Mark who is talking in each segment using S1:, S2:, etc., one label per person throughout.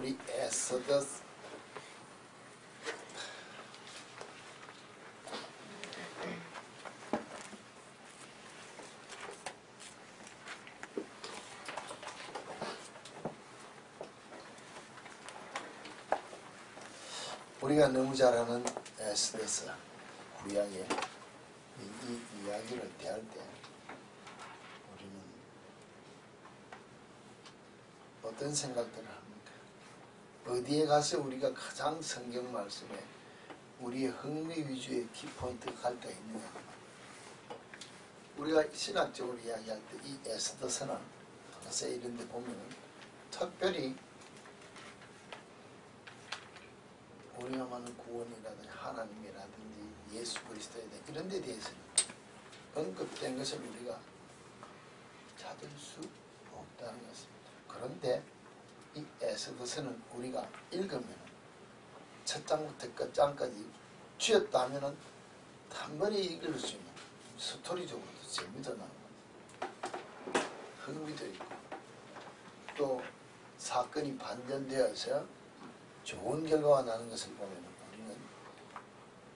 S1: 우리 에스더스 우리가 너무 잘 아는 에스더스 구약의 이 이야기를 대할 때 우리는 어떤 생각들을 합니까? 어디에 가서 우리가 가장 성경 말씀에 우리의 흥미 위주의 키포인트가 갈까 있느냐? 우리가 신학적으로 이야기할 때 이 에스더서나 호세 이런 데 보면 특별히 우리가 말하는 구원이라든지 하나님이라든지 예수 그리스도에 대해 이런 데 대해서는 언급된 것을 우리가 찾을 수 없다는 것입니다. 그런데 이 에스더서는 우리가 읽으면 첫 장부터 끝장까지 쥐었다면 한 번에 읽을 수 있는 스토리적으로도 재미도 나고 흥미도 있고 또 사건이 반전되어서 좋은 결과가 나는 것을 보면 우리는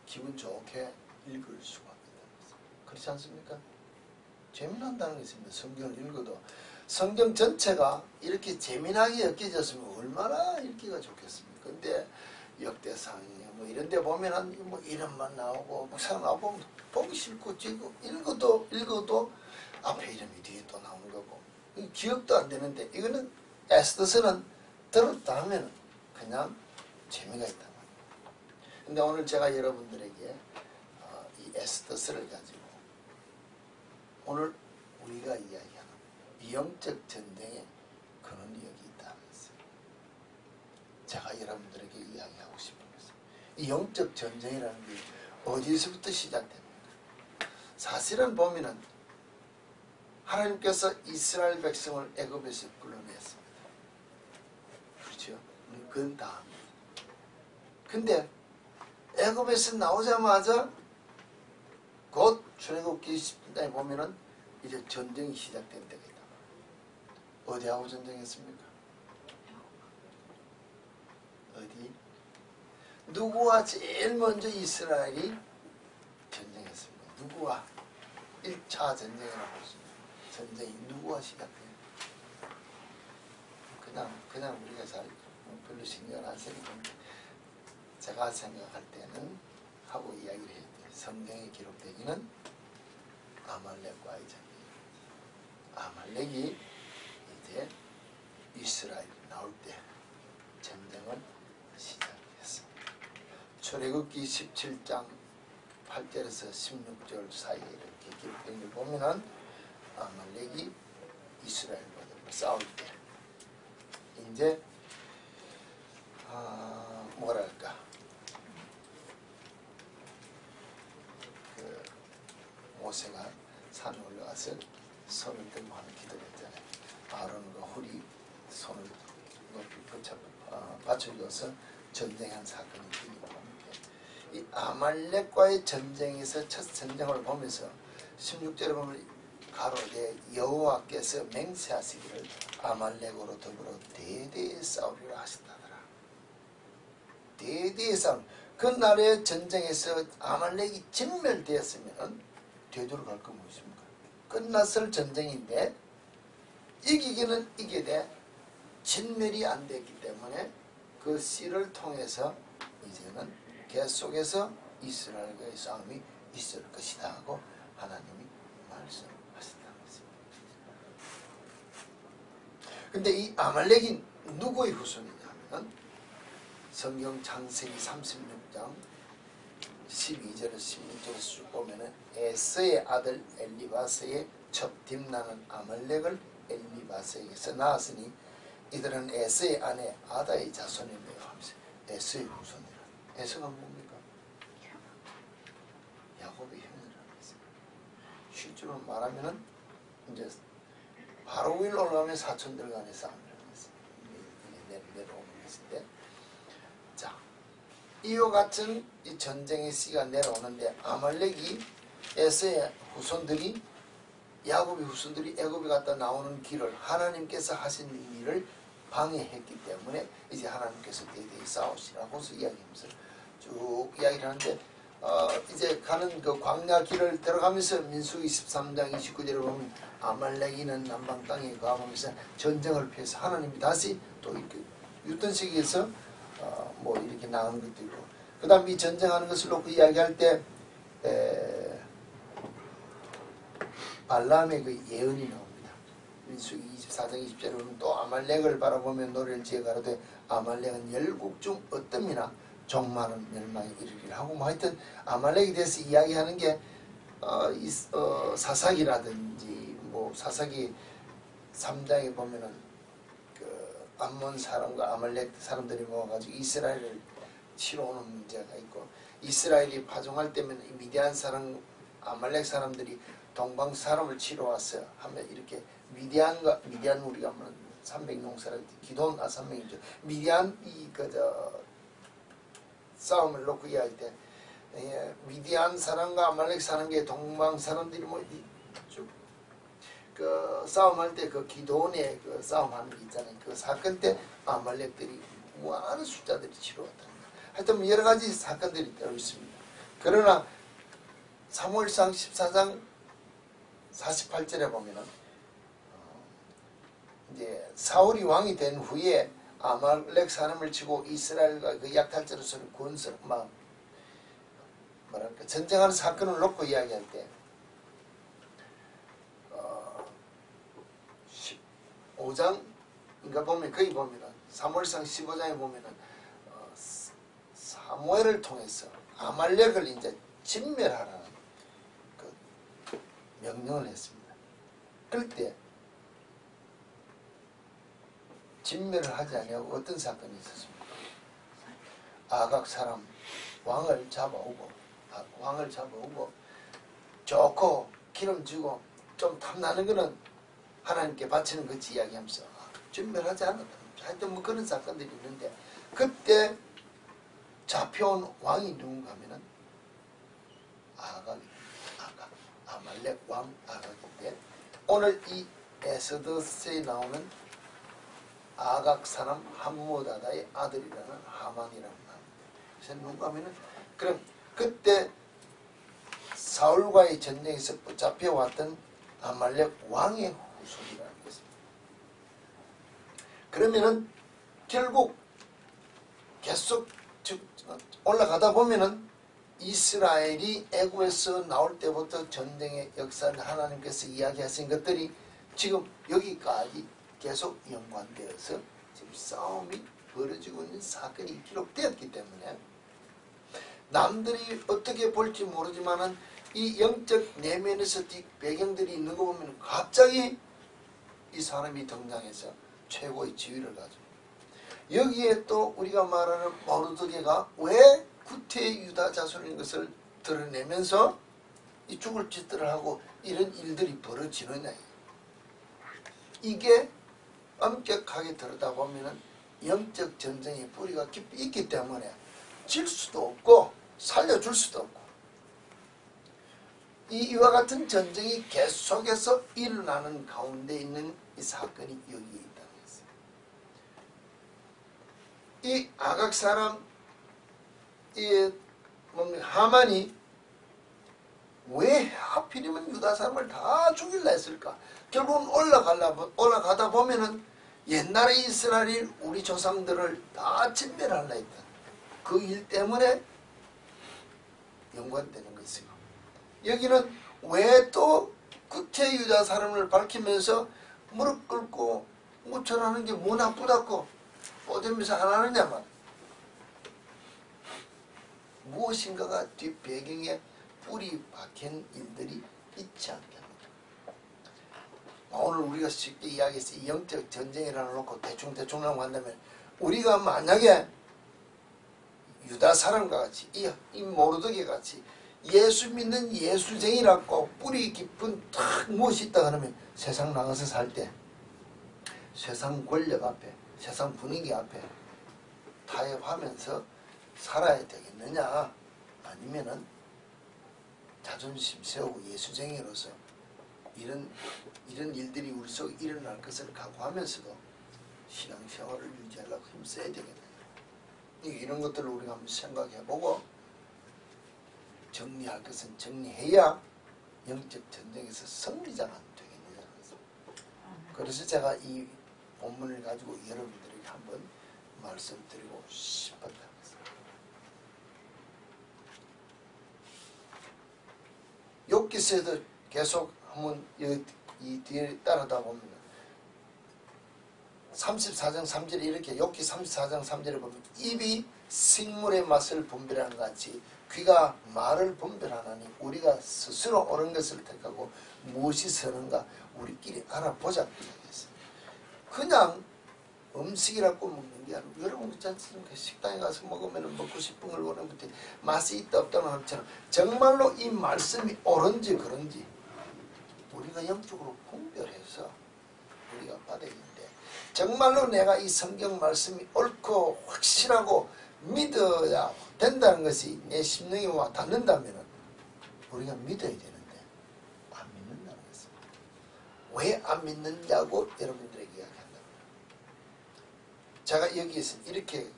S1: 기분 좋게 읽을 수가 있다. 그렇지 않습니까? 재미난다는 것입니다. 성경을 읽어도 성경 전체가 이렇게 재미나게 엮여졌으면 얼마나 읽기가 좋겠습니까? 근데 역대상 뭐 이런 데 보면은 뭐 이름만 나오고 목사 나오고 보기 싫고 지금 읽어도 앞에 이름이 뒤에 또 나오는 거고 기억도 안 되는데 이거는 에스더서는 들었다 하면 그냥 재미가 있단 말이에요. 근데 오늘 제가 여러분들에게 이 에스더서를 가지고 오늘 우리가 이야기하는 영적 전쟁에 그런 이야기 있다는 것을 제가 여러분들에게 이야기하고 싶은 것입니다. 이 영적 전쟁이라는 게 어디서부터 시작됩니까? 사실은 보면은 하나님께서 이스라엘 백성을 애굽에서 불러냈습니다. 그렇죠? 그건 다음입니다. 근데 애굽에서 나오자마자 곧 출애굽기 10장에 보면은 이제 전쟁이 시작된 때가 있다. 어디하고 전쟁했습니까? 어디? 누구와 제일 먼저 이스라엘이 전쟁했습니다. 누구와? 1차 전쟁이라고 볼 수 있습니다. 전쟁이 누구와 시작돼요? 그냥 우리가 잘 별로 신경을 안 쓰니까 제가 생각할 때는 하고 이야기를 해야 돼요. 성경에 기록되기는 아말렉과의 전쟁입니다. 아말렉이 이제 이스라엘 나올 때 전쟁을 시작했습니다. 출애굽기 17장 8절에서 16절 사이에 이렇게 기록된 걸 보면은 아말렉이 이스라엘과 싸울 때 이제 뭐랄까 그 모세가 산에 올라가서 손을 들고 하는 기도를 했잖아요. 아론과 훌이 손을 높이 받쳐줘서 전쟁한 사건이 있는데 이 아말렉과의 전쟁에서 첫 전쟁을 보면서 16절에 보면 가로되 여호와께서 맹세하시기를 아말렉으로 더불어 대대에 싸우리라 하신다더라. 대대에 싸움. 그 날의 전쟁에서 아말렉이 진멸되었으면 되돌아갈 거 무엇입니까? 끝났을 전쟁인데 이기기는 이기되 진멸이 안 됐기 때문에 그 씨를 통해서 이제는 계속해서 이스라엘과의 싸움이 있을 것이다 하고 하나님이 말씀하셨다는 것입니다. 근데 이 아말렉이 누구의 후손이냐면 성경 창세기 36장 12절에서 16절에서 쭉 보면은 에서의 아들 엘리바스의 첩팀나는 아말렉을 엘리바스에게서 낳았으니 이들은 에서의 아내 아다의 자손이며 하면서 에서의 후손이라. 에서가 뭡니까? 야곱의 형이라는 것입니다. 실제로 말하면은 이제 바로 위로 올라가면 사촌들 간의 싸움이라는 것입니다. 내려오는 것인데, 자, 이와 같은 이 전쟁의 시기가 내려오는데 아말렉이 에서의 후손들이 야곱의 후손들이 애굽에 갔다 나오는 길을 하나님께서 하신 일을 방해했기 때문에 이제 하나님께서 대대히 싸우시라고서 이야기하면서 쭉 이야기를 하는데 이제 가는 그 광야 길을 들어가면서 민수기 13장 29절을 보면 아말렉이는 남방 땅에 가보면서 전쟁을 피해서 하나님이 다시 또 이렇게 유턴시기에서 뭐 이렇게 나오는 것도 있고, 그 다음 이 전쟁하는 것을 놓고 이야기할 때 발람의 그 예언이 나옵니다. 민수기 24장 20절에 보면 또 아말렉을 바라보며 노래를 지어 가로되 아말렉은 열국 중 어떤 종말은 멸망에 이르리라 하고, 뭐 하여튼 아말렉에 대해서 이야기하는 게 사사기라든지 뭐 사사기 3장에 보면은 그 암몬 사람과 아말렉 사람들이 모아가지고 이스라엘을 치러 오는 문제가 있고, 이스라엘이 파종할 때면 미디안 사람 아말렉 사람들이 동방 사람을 치러 왔어요 하면 이렇게 미디안 우리가 뭐 300용사라 기돈 300이죠. 미디안 싸움을 놓고 이야기할 때 미디안 사람과 아말렉 사람의 동방 사람들이 뭐 그 싸움할 때 그 기도원의 그 싸움하는 게 있잖아요. 그 사건 때 아말렉들이 무한한 숫자들이 치러왔다는 거예요. 하여튼 여러 가지 사건들이 따로 있습니다. 그러나 사무엘상 14장 48절에 보면은 이제 사울이 왕이 된 후에 아말렉 사람을 치고 이스라엘과 그 약탈자로서는 군설 뭐랄까 전쟁하는 사건을 놓고 이야기할 때 15장인가 보면 거기 보면은 사무엘상 15장에 보면은 사무엘을 통해서 아말렉을 이제 진멸하라는 그 명령을 했습니다. 그럴 때 진멸을 하지 않냐고 어떤 사건이 있었습니까? 아각 사람 왕을 잡아오고 좋고 기름 주고 좀 탐나는 거는 하나님께 바치는 거지 이야기하면서 진멸하지 않았다. 하여튼 뭐 그런 사건들이 있는데, 그때 잡혀온 왕이 누군가 하면은 아말렉 왕 아각인데, 오늘 이 에스더스에 나오는 아각 사람 함무다다의 아들이라는 하만이라는 말. 그래서 누가 하면은 그럼 그때 사울과의 전쟁에서 잡혀왔던 아말렉 왕의 후손이라는 것입니다. 그러면은 결국 계속 올라가다 보면은 이스라엘이 애굽에서 나올 때부터 전쟁의 역사를 하나님께서 이야기하신 것들이 지금 여기까지 계속 연관되어서 지금 싸움이 벌어지고 있는 사건이 기록되었기 때문에 남들이 어떻게 볼지 모르지만은 이 영적 내면에서 배경들이 있는 거 보면 갑자기 이 사람이 등장해서 최고의 지위를 가지고, 여기에 또 우리가 말하는 모르드게가 왜 구태의 유다 자손인 것을 드러내면서 이 죽을 짓들을 하고 이런 일들이 벌어지느냐, 이게 엄격하게 들여다보면 영적 전쟁의 뿌리가 깊이 있기 때문에 질 수도 없고 살려줄 수도 없고, 이와 같은 전쟁이 계속해서 일어나는 가운데 있는 이 사건이 여기에 있다고 했어요. 이 아각 사람 이 하만이 왜 하필이면 유다 사람을 다 죽일라 했을까? 결국은 올라가다 보면은 옛날에 이스라엘이 우리 조상들을 다 진멸하려 했던 그 일 때문에 연관되는 것이고, 여기는 왜 또 구태 유다 사람을 밝히면서 무릎 꿇고 무천하는 게 뭐 나쁘다고 뻗으면서 안 하느냐만, 무엇인가가 뒷배경에 뿌리 박힌 일들이 있지 않겠나. 오늘 우리가 쉽게 이야기해서 이 영적 전쟁이라고 놓고 대충 넘어간다면, 우리가 만약에 유다 사람과 같이 이 모르드게 같이 예수 믿는 예수쟁이라고 뿌리 깊은 탁 무엇이 있다 그러면 세상 나가서 살 때 세상 권력 앞에 세상 분위기 앞에 타협하면서 살아야 되겠느냐, 아니면은 자존심 세우고 예수쟁이로서 이런 일들이 우리 속에 일어날 것을 각오하면서도 신앙생활을 유지하려고 힘써야 되겠다. 이런 것들을 우리가 한번 생각해보고 정리할 것은 정리해야 영적 전쟁에서 승리자가 되겠느냐는 것입니다. 그래서 제가 이 본문을 가지고 여러분들에게 한번 말씀드리고 싶었다는 것입니다. 욥기서에도 계속 한번 이 뒤에 따르다 보면 34장 3절에 이렇게 욥기 34장 3절에 보면 입이 식물의 맛을 분별하는 같이 귀가 말을 분별하나니 우리가 스스로 옳은 것을 택하고 무엇이 선한가 우리끼리 알아보자. 그냥 음식이라고 먹는 게 아니고 여러분 그렇지 않습니까? 식당에 가서 먹으면 먹고 싶은 걸 원하는 것들 맛이 있다 없다는 것처럼 정말로 이 말씀이 옳은지 그런지 우리가 영적으로 분별해서 우리가 받아야 되는데 정말로 내가 이 성경 말씀이 옳고 확실하고 믿어야 된다는 것이 내 심령에 와 닿는다면 우리가 믿어야 되는데 안 믿는다는 것입니다. 왜 안 믿느냐고 여러분들에게 이야기한다. 제가 여기에서 이렇게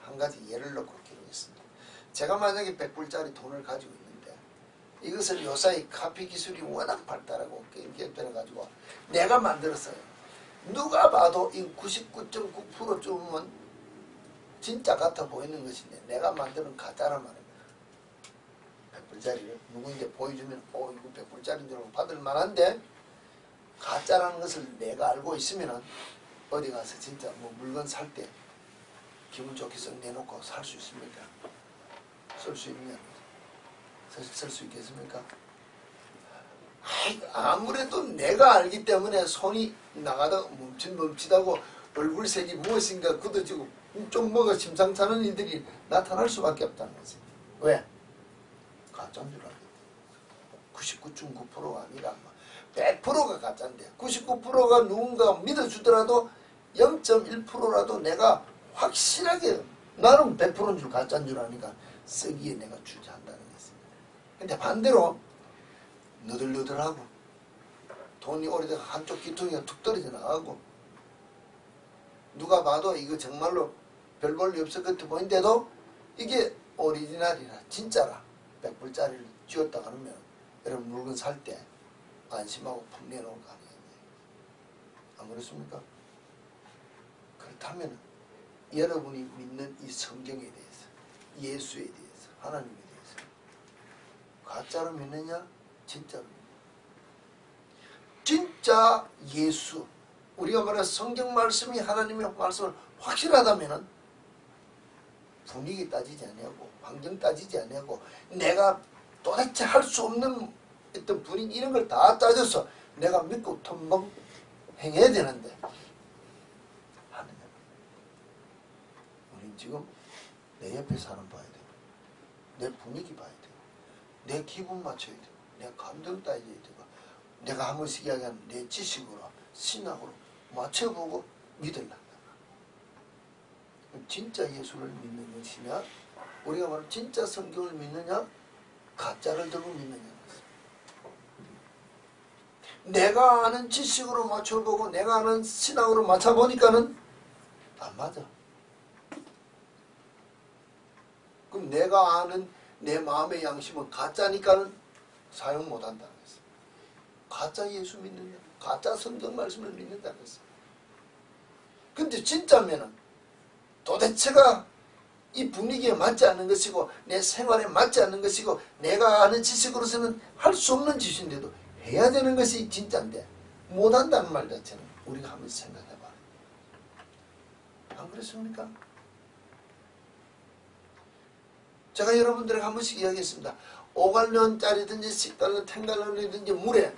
S1: 한 가지 예를 놓고 기록했습니다. 제가 만약에 100불짜리 돈을 가지고 있는데 이것을 요사이 카피 기술이 워낙 발달하고 개발돼가지고 내가 만들었어요. 누가 봐도 이 99.9%쯤은 진짜 같아 보이는 것인데 내가 만드는 가짜란 말이에요. 100불짜리를 누구에게 보여주면 이거 100불짜리인 줄 알고 받을 만한데 가짜라는 것을 내가 알고 있으면 어디 가서 진짜 뭐 물건 살 때 기분 좋게 썩 내놓고 살 수 있습니까? 쓸 수 있냐? 쓸 수 있겠습니까? 아무래도 내가 알기 때문에 손이 나가다가 멈칫멈칫하고 얼굴색이 무엇인가 굳어지고 좀 뭐가 심상찮은 일들이 나타날 수밖에 없다는 거지. 왜? 가짜인 줄 알겠다. 99.9%가 아니라 100%가 가짜인데 99%가 누군가 믿어주더라도 0.1%라도 내가 확실하게 나는 100%인 줄 가짜인 줄 아니까 쓰기에 내가 주저한다는 것입니다. 근데 반대로 너덜너덜하고 돈이 오래돼서 한쪽 귀퉁이가 툭 떨어져 나가고 누가 봐도 이거 정말로 별 볼 일 없을 것 같아 보이는데도 이게 오리지널이라 진짜라 100불짜리를 쥐었다 그러면 여러분 물건 살 때 안심하고 품 내놓을 거 아니겠냐. 안 그렇습니까? 그렇다면 여러분이 믿는 이 성경에 대해서 예수에 대해서 하나님에 대해서 가짜로 믿느냐 진짜로 믿느냐. 진짜 예수 우리가 말하는 성경 말씀이 하나님의 말씀을 확실하다면 분위기 따지지 아니하고 환경 따지지 아니하고 내가 도대체 할 수 없는 어떤 분위기 이런 걸 다 따져서 내가 믿고 텀벙 행해야 되는데 하느냐. 우린 지금 내 옆에 사람 봐야 되고 내 분위기 봐야 되고 내 기분 맞춰야 되고 내 감정 따져야 되고 내가 한 번씩 이야기하는 내 지식으로 신학으로 맞춰보고 믿으려고. 진짜 예수를 믿는 것이냐 우리가 말하는 진짜 성경을 믿느냐 가짜를 들고 믿느냐. 내가 아는 지식으로 맞춰보고 내가 아는 신학으로 맞춰보니까는 안 맞아. 그럼 내가 아는 내 마음의 양심은 가짜니까는 사용 못한다는 거죠. 가짜 예수 믿느냐 가짜 성경 말씀을 믿는다는 거죠. 근데 진짜면은 도대체가 이 분위기에 맞지 않는 것이고 내 생활에 맞지 않는 것이고 내가 아는 지식으로서는 할 수 없는 짓인데도 해야 되는 것이 진짜인데 못한다는 말 자체는 우리가 한번 생각해봐. 안 그렇습니까? 제가 여러분들에게 한 번씩 이야기했습니다. 5갈런짜리든지 10갈런, 10갈런이든지 물에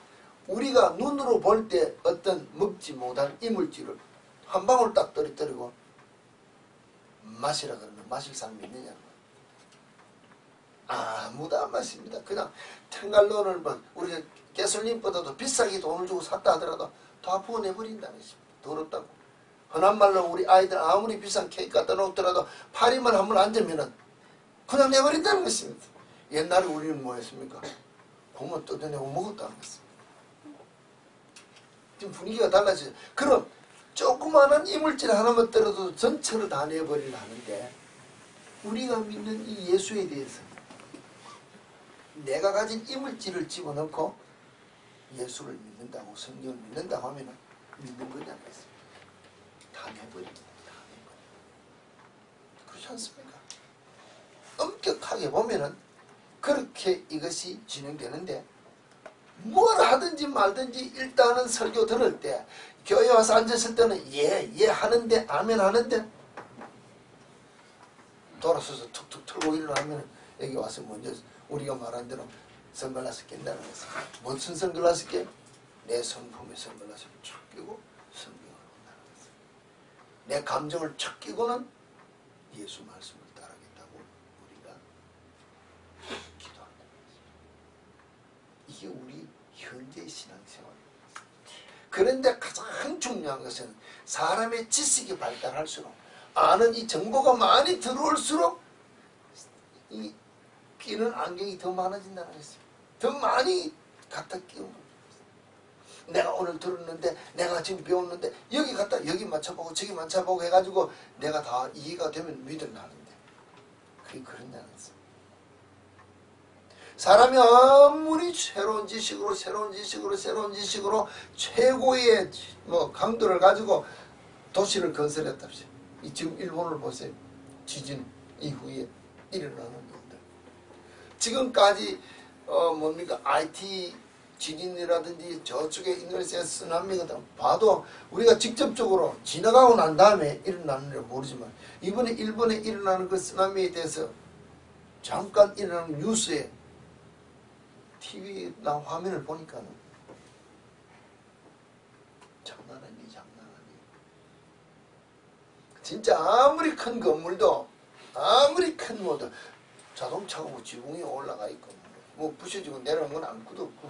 S1: 우리가 눈으로 볼 때 어떤 먹지 못할 이물질을 한 방울 딱 떨어뜨리고 마시라 그러면 마실 사람이 있느냐는 거예요. 아무도 안 마십니다. 그냥 10갈런을 뭐 우리가 가솔린보다도 비싸게 돈을 주고 샀다 하더라도 다 부어내버린다는 것입니다. 더럽다고. 흔한 말로 우리 아이들 아무리 비싼 케이크 갖다 놓더라도 파리만 한번 앉으면은 그냥 내버린다는 것입니다. 옛날에 우리는 뭐 했습니까? 보면 뜯어내고 먹었다는 것입니다. 지금 분위기가 달라져요. 그럼 조그마한 이물질 하나만 떨어도 전체를 다 내버리려 하는데 우리가 믿는 이 예수에 대해서 내가 가진 이물질을 집어넣고 예수를 믿는다고 성경을 믿는다고 하면 믿는 거냐 말이죠. 다 내버립니다. 다 내버립니다. 그렇지 않습니까? 엄격하게 보면은 그렇게 이것이 진행되는데 뭘 하든지 말든지 일단은 설교 들을 때 교회 와서 앉았을 때는 예 하는데 아멘 하는데 돌아서서 툭툭 털고 일어나면 여기 와서 먼저 우리가 말한 대로 선글라스 낀다는 것은 무슨 선글라스 껴? 내 성품의 선글라스를 쭉 끼고 성경을 본다는 것은 내 감정을 척 끼고는 예수 말씀을 따르겠다고 우리가 기도한다는 것입니다. 이게 우리 현재의 신앙생활입니다. 그런데 가장 중요한 것은 사람의 지식이 발달할수록 아는 이 정보가 많이 들어올수록 이 끼는 안경이 더 많아진다는 것입니다. 더 많이 갖다 끼우는 거예요. 내가 오늘 들었는데 내가 지금 배웠는데 여기 갖다 여기 맞춰보고 저기 맞춰보고 해가지고 내가 다 이해가 되면 믿으려는데 그게 그런다는 거죠. 사람이 아무리 새로운 지식으로 최고의 강도를 가지고 도시를 건설했답시다. 지금 일본을 보세요. 지진 이후에 일어나는 일들. 지금까지 IT 지진이라든지 저쪽에 인도네시아 쓰나미가 봐도 우리가 직접적으로 지나가고 난 다음에 일어나는 줄 모르지만 이번에 일본에 일어나는 그 쓰나미에 대해서 잠깐 일어나는 뉴스에 TV 나 화면을 보니까는 장난 아니. 진짜 아무리 큰 건물도 아무리 큰 뭐도 자동차가 뭐 지붕에 올라가 있고 뭐 부셔지고 내려오는 건 아무것도 없고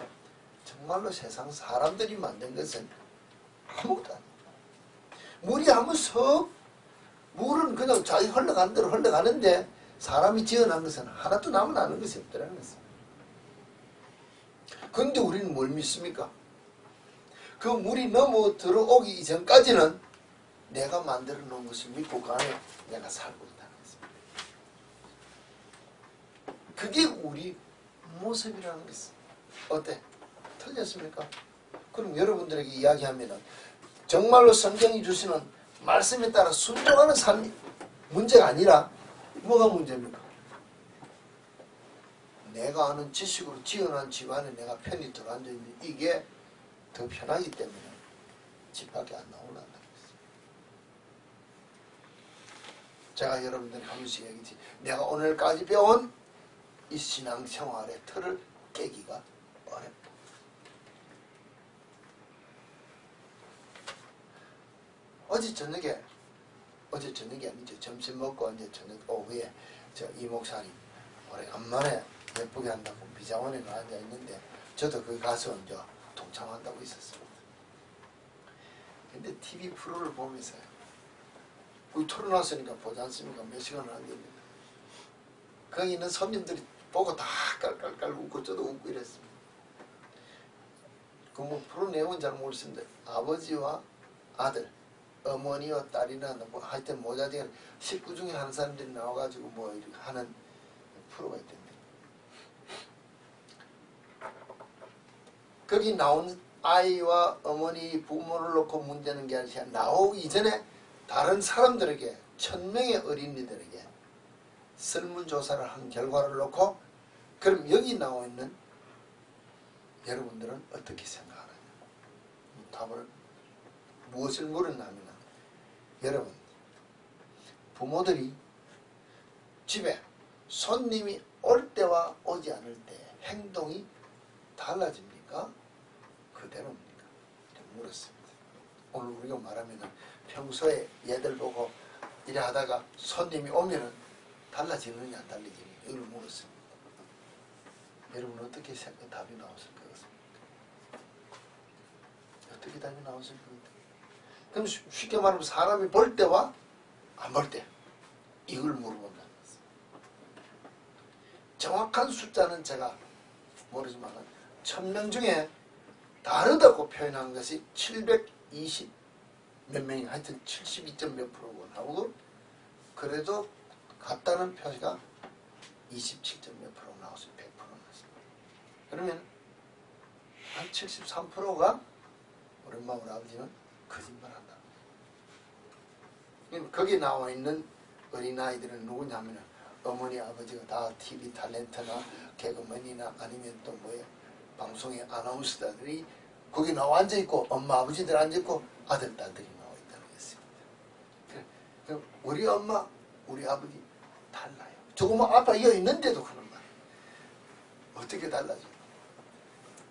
S1: 정말로 세상 사람들이 만든 것은 아무것도 아니에요. 물이 한번 석 물은 그냥 자기 흘러가는 대로 흘러가는데 사람이 지어낸 것은 하나도 남아나는 것이 없더라는 것입니다. 그런데 우리는 뭘 믿습니까? 그 물이 넘어 들어오기 이전까지는 내가 만들어 놓은 것을 믿고 그 안에 내가 살고 있다는 것입니다. 그게 우리 모습이라는 것입니다. 어때? 틀렸습니까? 그럼 여러분들에게 이야기하면은 정말로 성경이 주시는 말씀에 따라 순종하는 삶이 문제가 아니라 뭐가 문제입니까? 내가 아는 지식으로 지어난 집안에 내가 편히 들어앉아있는데 이게 더 편하기 때문에 집 밖에 안 나오려는 거예요. 제가 여러분들이 한 번씩 얘기했지. 내가 오늘까지 배운 이 신앙생활의 틀을 깨기가 어렵다. 어제 저녁에 아니죠. 점심 먹고 이제 저녁 오후에 이 목사님 오래간만에 예쁘게 한다고 비자원에 앉아 있는데 저도 거기 가서 이제 동참한다고 있었습니다. 근데 TV 프로를 보면서요. 거기 틀어놨으니까 보지 않습니까? 몇 시간을 앉았는데 거기 있는 손님들이 보고 다 깔깔깔 웃고 저도 웃고 이랬습니다. 그 뭐 프로 내용은 잘 모르겠는데 아버지와 아들, 어머니와 딸이나 뭐 하여튼 모자지간 19 중에 한 사람들이 나와가지고 뭐 이렇게 하는 프로가 있던데 거기 나온 아이와 어머니, 부모를 놓고 문제는 게 아니라 나오기 이전에 다른 사람들에게 1000명의 어린이들에게 설문조사를 한 결과를 놓고 그럼 여기 나와 있는 여러분들은 어떻게 생각하느냐 답을 무엇을 물었냐면 여러분 부모들이 집에 손님이 올 때와 오지 않을 때 행동이 달라집니까? 그대로입니까? 물었습니다. 오늘 우리가 말하면 평소에 얘들 보고 이래 하다가 손님이 오면은 달라지느냐 안 달라지느냐 이걸 물었습니다. 여러분 어떻게 생각 답이 나왔을 것 같습니까? 어떻게 답이 나왔을 것 같아요? 그럼 쉽게 말하면 사람이 볼 때와 안 볼 때 이걸 물어본다는 것입니다. 정확한 숫자는 제가 모르지만 1000명 중에 다르다고 표현한 것이 720 몇 명이 하여튼 72점 몇 프로고 나오고 그래도 같다는 표시가 27점 몇 프로 나왔어요. 100% 나왔어요. 그러면 한 73%가 우리 엄마 우리 아버지는 거짓말한다. 거기 나와 있는 어린아이들은 누구냐면 어머니 아버지가 다 TV 탤런트나 개그맨이나 아니면 또 뭐예요 방송의 아나운서들이 거기 나와 앉아있고 엄마 아버지들 앉아있고 아들 딸들이 나와 있다는 것입니다. 그럼 우리 엄마 우리 아버지 달라요. 조금만 아빠 이어 있는데도 그런 말이에요. 어떻게 달라져요?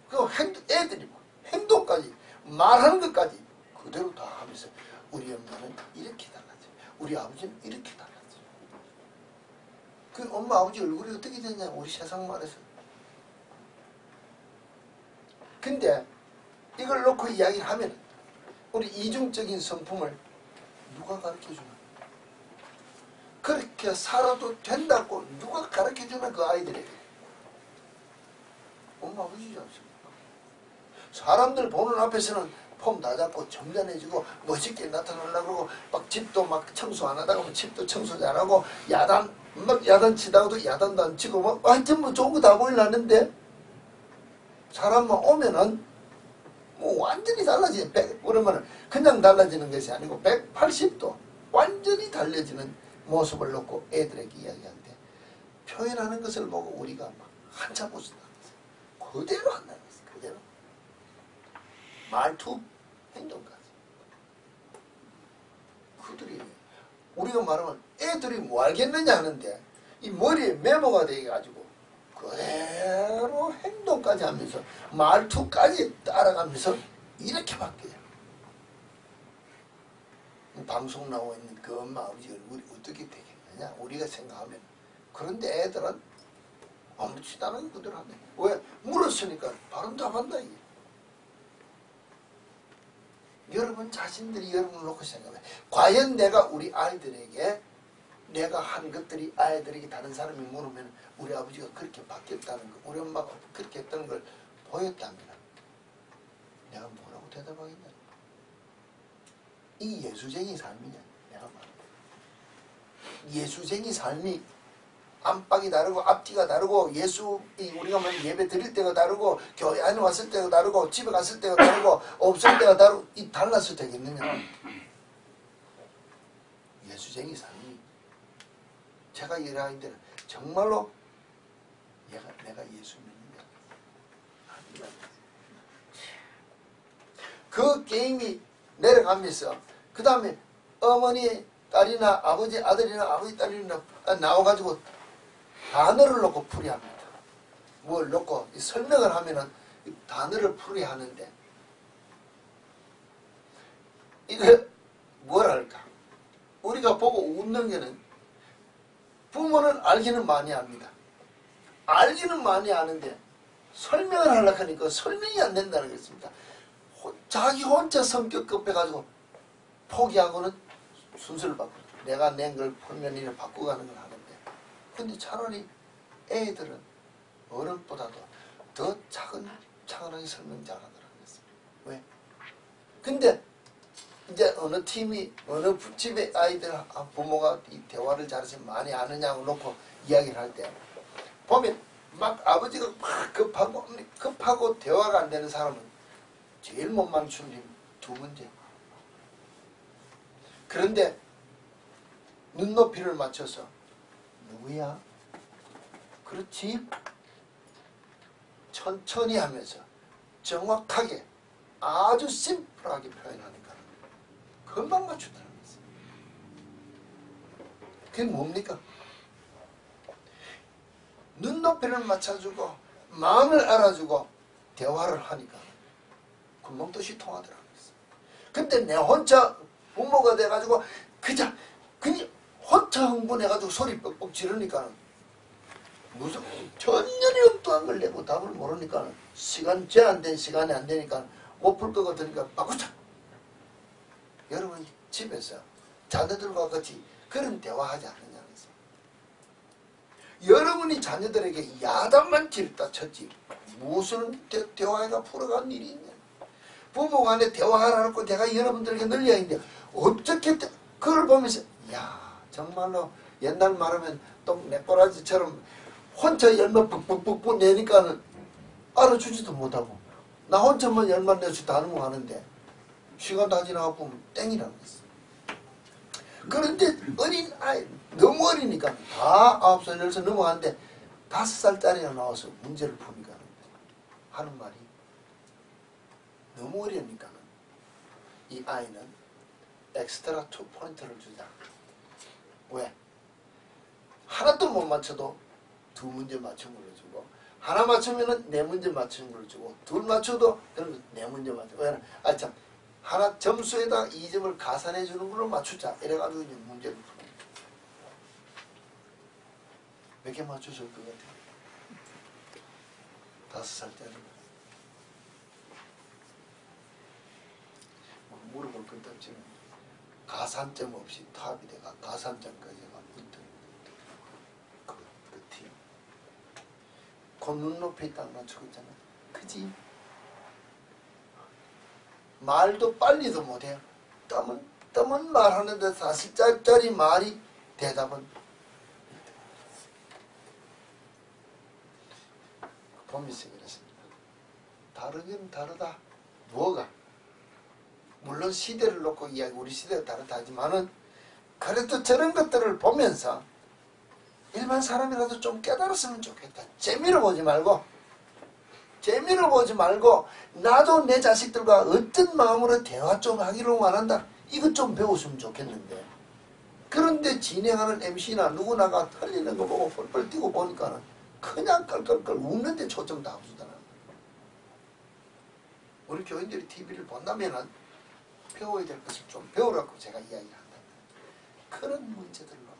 S1: 그 애들이 뭐 행동까지 말하는 것까지 그대로 다 하면서 우리 엄마는 이렇게 달라져요. 우리 아버지는 이렇게 달라져요. 그 엄마 아버지 얼굴이 어떻게 되냐 우리 세상 말에서. 근데 이걸 놓고 이야기를 하면 우리 이중적인 성품을 누가 가르쳐주나? 그렇게 살아도 된다고 누가 가르쳐주나 그 아이들에게? 엄마 아버지지 않습니까? 사람들 보는 앞에서는 폼 다 잡고 점잖해지고 멋있게 나타나려고 그러고 막 집도 막 청소 안 하다가 집도 청소 잘하고 막 야단 치다가도 야단도 안 치고 막 하여튼 뭐 좋은 거 다 보이려는데 사람만 오면은 뭐 완전히 달라지는 그러면은 그냥 달라지는 것이 아니고 180도 완전히 달라지는 모습을 놓고 애들에게 이야기하는데 표현하는 것을 보고 우리가 막 한참 웃었다는 거예요. 그대로 한다는 거예요. 그대로. 말투, 행동까지. 그들이 우리가 말하면 애들이 뭐 알겠느냐 하는데 이 머리에 메모가 돼가지고 그대로 행동까지 하면서 말투까지 따라가면서 이렇게 바뀌어요. 방송 나오고 있는 그 엄마 아버지 얼굴이 어떻게 되겠느냐 우리가 생각하면. 그런데 애들은 아무렇지도 않은 그대로 한다. 왜? 물었으니까 바로 답한다 이게. 여러분 자신들이 여러분을 놓고 생각해. 과연 내가 우리 아이들에게 내가 한 것들이 아이들에게 다른 사람이 물으면 우리 아버지가 그렇게 바뀌었다는 거, 우리 엄마가 그렇게 했다는 걸 보였다면 내가 뭐라고 대답하겠냐? 이 예수쟁이 삶이냐? 내가 말해. 예수쟁이 삶이 안방이 다르고 앞뒤가 다르고 우리가 예배 드릴 때가 다르고 교회 안에 왔을 때가 다르고 집에 갔을 때가 다르고 없을 때가 다르고 이 달라서 되겠느냐? 예수쟁이 삶이 제가 이 아이들은 정말로 내가 예수 믿는다. 그 게임이 내려가면서 그 다음에 어머니 딸이나 아버지 아들이나 아버지 딸이나 나와가지고 단어를 놓고 풀이합니다. 뭘 놓고 설명을 하면은 단어를 풀이하는데 이거 뭐랄까 우리가 보고 웃는 게는 부모는 알기는 많이 압니다. 알기는 많이 아는데 설명을 하려고 하니까 설명이 안 된다는 것입니다. 자기 혼자 성격 급해가지고 포기하고는 순서를 바꾸고 내가 낸 걸 풀면 이를 바꾸가는 걸 하는데 근데 차라리 애들은 어른보다도 더 차근차근하게 설명 잘하더라는 것입니다. 왜? 근데 이제 어느 팀이 어느 집의 아이들 부모가 이 대화를 잘해서 많이 아느냐고 놓고 이야기를 할 때 보면 막 아버지가 막 급하고 대화가 안 되는 사람은 제일 못 맞추는 힘 두 문제. 그런데 눈높이를 맞춰서 누구야? 그렇지? 천천히 하면서 정확하게 아주 심플하게 표현하니까 금방 맞춘다는 거지. 그게 뭡니까? 눈높이를 맞춰주고 마음을 알아주고 대화를 하니까 금방 뜻이 통하더라고요. 근데 내 혼자 부모가 돼가지고 그냥 혼자 흥분해가지고 소리 뻑뻑 지르니까 무슨 전혀 엉뚱한 걸 내고 답을 모르니까 시간 제한된 시간이 안 되니까 못 풀 것 같으니까 바꾸자. 여러분 집에서 자녀들과 같이 그런 대화하지 않느냐 그래서 여러분이 자녀들에게 야단만 칠다 쳤지 무슨 대화가 풀어간 일이 있냐. 부부간에 대화하라고 제가 여러분들에게 늘 이야기인데 어떻게 그걸 보면서 야 정말로 옛날 말하면 똥 내꼬라지처럼 혼자 열매 푹푹푹 내니까는 알아주지도 못하고 나 혼자만 열만 내서 다 넘어가는데 시간 다 지나가 보면 땡이라고 했어. 그런데 어린 아이 너무 어리니까 다 9살 10살 넘어가는데 5살짜리가 나와서 문제를 푸니까 하는 말이 너무 어리니까는 이 아이는 엑스트라 2포인트를 주자. 왜? 하나도 못 맞춰도 2문제 맞춘 걸로 주고 하나 맞추면은 4문제 맞춘 걸로 주고 2 맞춰도 그러면 4문제 맞추고 왜? 아 참 하나 점수에다 2점을 가산해 주는 걸로 맞추자. 이래가지고 이제 문제를 푸는 몇 개 맞추실 것 같아요? 5살짜리 물어볼 것도 없지만 가산점 없이 탑이 돼가 가산점까지가 그 팀. 그 눈높이에 딱 맞추고 있잖아. 그지? 말도 빨리도 못해요. 뜸은 말하는데 4살짜리 말이 대답은 보면서 그랬습니다. 다르긴 다르다. 뭐가? 물론 시대를 놓고 이야기 우리 시대가 다르다 하지만은 그래도 저런 것들을 보면서 일반 사람이라도 좀 깨달았으면 좋겠다. 재미로 보지 말고 나도 내 자식들과 어떤 마음으로 대화 좀 하기로 말한다. 이것 좀 배웠으면 좋겠는데 그런데 진행하는 MC나 누구나가 틀리는 거 보고 뻘뻘 뛰고 보니까는 그냥 끌끌끌 웃는데 초점 다 없으더라. 우리 교인들이 TV를 본다면은 배워야 될 것을 좀 배우라고 제가 이야기를 한다. 그런 문제들을 보면